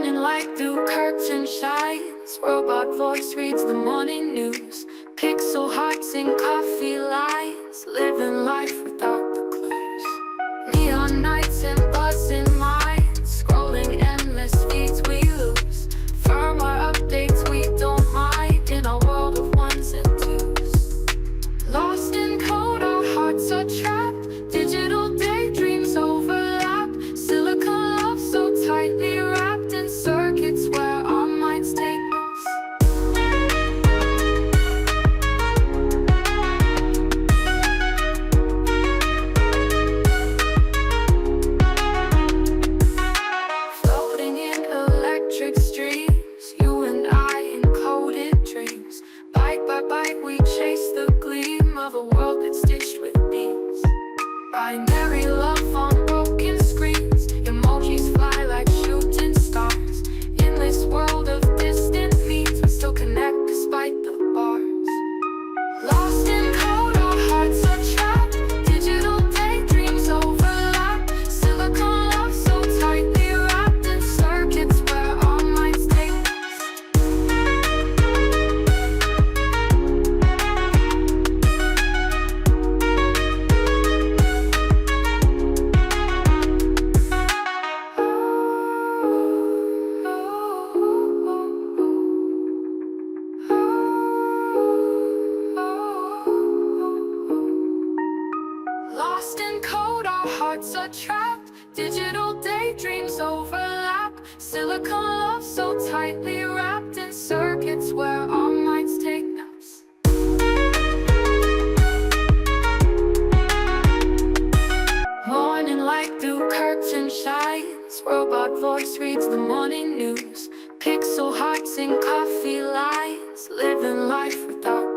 Morning light through curtain shines, robot voice reads the morning news. Pixel hearts in coffee lines, living life without the clues. Neon nights and buzzing minds, scrolling endless feeds we lose. Firmware updates we don't mind, in a world of ones and twos. Lost in code, our hearts are trapped. Digital daydreams overlap. Silicon love so tightly wrapped in circuits where our minds take us. Floating in electric streams, you and I encoded dreams. Bite by bite we chase the gleam of a world that's stitched with beams. Binary love on broken screens, emojis fly like shooting stars. In this world of distant means, we still connect despite the bars. Lost in code, our hearts are trapped. Digital daydreams overlap. Silicon love so tightly wrapped in circuits where our minds take us. Lost in code, our hearts are trapped. Digital daydreams overlap. Silicon love so tightly wrapped in circuits where our minds take naps. Morning light through curtain shines, robot voice reads the morning news. Pixel hearts in coffee lines, living life without